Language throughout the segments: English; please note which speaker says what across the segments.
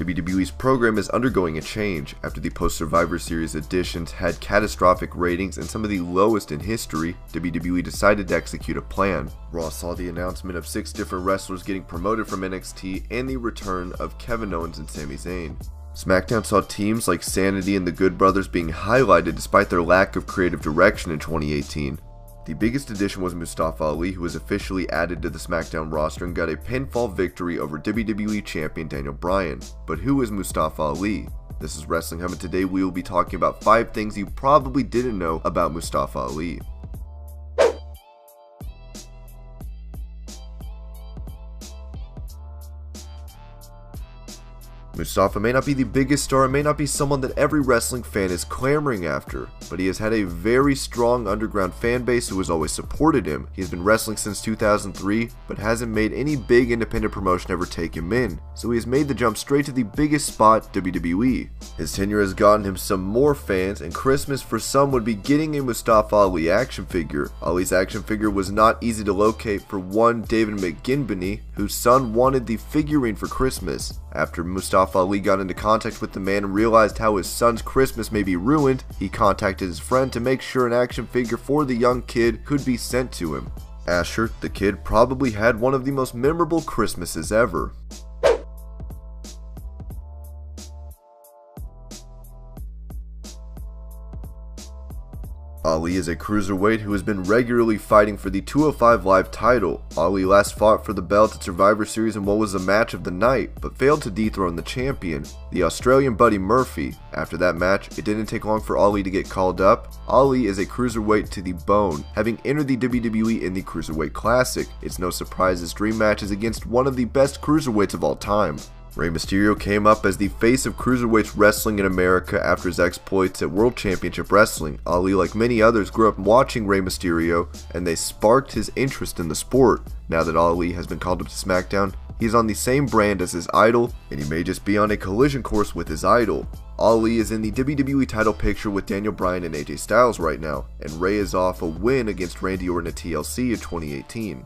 Speaker 1: WWE's program is undergoing a change after the post-Survivor Series editions had catastrophic ratings and some of the lowest in history. WWE decided to execute a plan. Raw saw the announcement of 6 different wrestlers getting promoted from NXT and the return of Kevin Owens and Sami Zayn. SmackDown saw teams like Sanity and the Good Brothers being highlighted despite their lack of creative direction in 2018. The biggest addition was Mustafa Ali, who was officially added to the SmackDown roster and got a pinfall victory over WWE Champion Daniel Bryan. But who is Mustafa Ali? This is Wrestling Hub, and today we will be talking about 5 things you probably didn't know about Mustafa Ali. Mustafa may not be the biggest star and may not be someone that every wrestling fan is clamoring after, but he has had a very strong underground fan base who has always supported him. He has been wrestling since 2003, but hasn't made any big independent promotion ever take him in, so he has made the jump straight to the biggest spot, WWE. His tenure has gotten him some more fans, and Christmas for some would be getting a Mustafa Ali action figure. Ali's action figure was not easy to locate for one David McGinbany, whose son wanted the figurine for Christmas. After Mustafa Ali got into contact with the man and realized how his son's Christmas may be ruined, he contacted his friend to make sure an action figure for the young kid could be sent to him. Asher, the kid, probably had one of the most memorable Christmases ever. Ali is a cruiserweight who has been regularly fighting for the 205 Live title. Ali last fought for the belt at Survivor Series in what was the match of the night, but failed to dethrone the champion, the Australian Buddy Murphy. After that match, it didn't take long for Ali to get called up. Ali is a cruiserweight to the bone, having entered the WWE in the Cruiserweight Classic. It's no surprise his dream match is against one of the best cruiserweights of all time. Rey Mysterio came up as the face of cruiserweights wrestling in America after his exploits at World Championship Wrestling. Ali, like many others, grew up watching Rey Mysterio, and they sparked his interest in the sport. Now that Ali has been called up to SmackDown, he's on the same brand as his idol, and he may just be on a collision course with his idol. Ali is in the WWE title picture with Daniel Bryan and AJ Styles right now, and Rey is off a win against Randy Orton at TLC in 2018.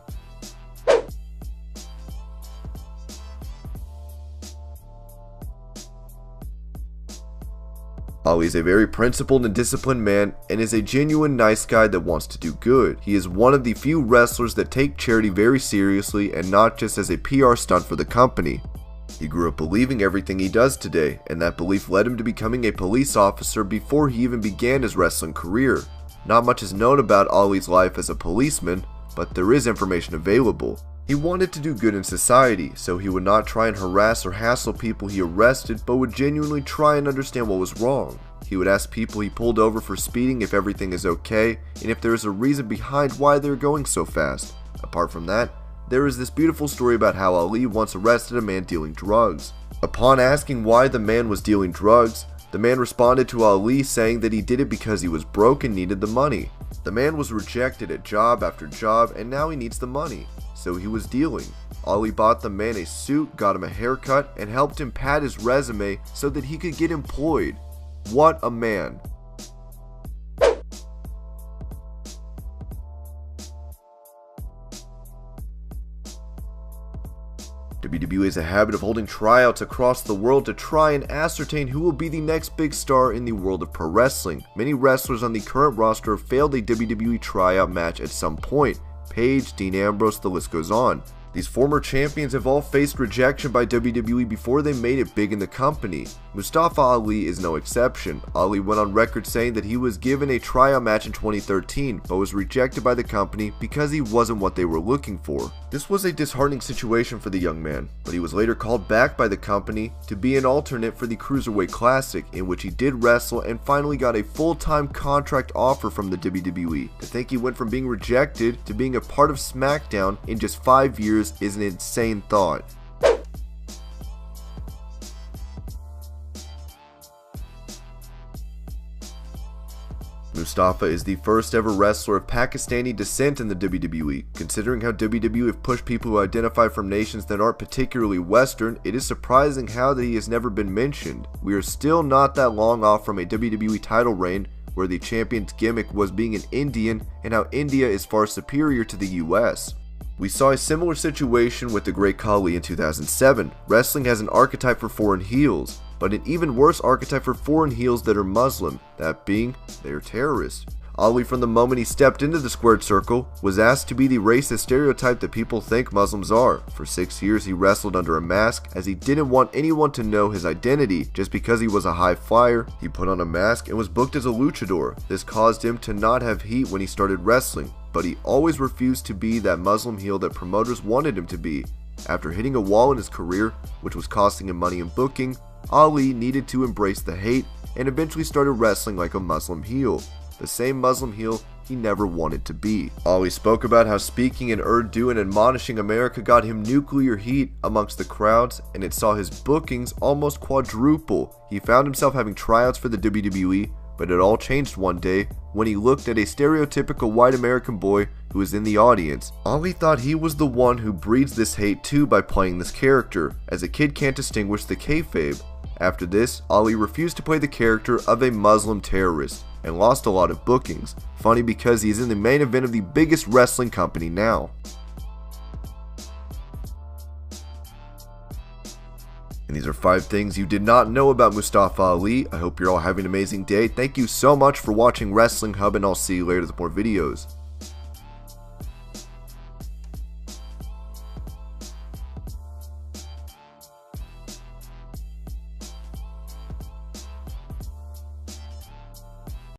Speaker 1: Ali is a very principled and disciplined man and is a genuine nice guy that wants to do good. He is one of the few wrestlers that take charity very seriously and not just as a PR stunt for the company. He grew up believing everything he does today, and that belief led him to becoming a police officer before he even began his wrestling career. Not much is known about Ali's life as a policeman, but there is information available. He wanted to do good in society, so he would not try and harass or hassle people he arrested, but would genuinely try and understand what was wrong. He would ask people he pulled over for speeding if everything is okay, and if there is a reason behind why they're going so fast. Apart from that, there is this beautiful story about how Ali once arrested a man dealing drugs. Upon asking why the man was dealing drugs, the man responded to Ali saying that he did it because he was broke and needed the money. The man was rejected at job after job, and now he needs the money. So he was dealing. Ali bought the man a suit, got him a haircut, and helped him pad his resume so that he could get employed. What a man. WWE has a habit of holding tryouts across the world to try and ascertain who will be the next big star in the world of pro wrestling. Many wrestlers on the current roster have failed a WWE tryout match at some point. Paige, Dean Ambrose, the list goes on. These former champions have all faced rejection by WWE before they made it big in the company. Mustafa Ali is no exception. Ali went on record saying that he was given a tryout match in 2013, but was rejected by the company because he wasn't what they were looking for. This was a disheartening situation for the young man, but he was later called back by the company to be an alternate for the Cruiserweight Classic, in which he did wrestle and finally got a full-time contract offer from the WWE. To think he went from being rejected to being a part of SmackDown in just 5 years is an insane thought. Mustafa is the first ever wrestler of Pakistani descent in the WWE. Considering how WWE have pushed people who identify from nations that aren't particularly Western, it is surprising how that he has never been mentioned. We are still not that long off from a WWE title reign where the champion's gimmick was being an Indian, and how India is far superior to the US. We saw a similar situation with the Great Khali in 2007. Wrestling has an archetype for foreign heels, but an even worse archetype for foreign heels that are Muslim, that being, they are terrorists. Ali, from the moment he stepped into the squared circle, was asked to be the racist stereotype that people think Muslims are. For 6 years he wrestled under a mask as he didn't want anyone to know his identity. Just because he was a high flyer, he put on a mask and was booked as a luchador. This caused him to not have heat when he started wrestling, but he always refused to be that Muslim heel that promoters wanted him to be. After hitting a wall in his career, which was costing him money in booking, Ali needed to embrace the hate and eventually started wrestling like a Muslim heel. The same Muslim heel he never wanted to be. Ali spoke about how speaking in Urdu and admonishing America got him nuclear heat amongst the crowds, and it saw his bookings almost quadruple. He found himself having tryouts for the WWE, but it all changed one day when he looked at a stereotypical white American boy who was in the audience. Ali thought he was the one who breeds this hate too by playing this character, as a kid can't distinguish the kayfabe. After this, Ali refused to play the character of a Muslim terrorist and lost a lot of bookings. Funny because he's in the main event of the biggest wrestling company now. And these are 5 things you did not know about Mustafa Ali. I hope you're all having an amazing day. Thank you so much for watching Wrestling Hub, and I'll see you later with more videos.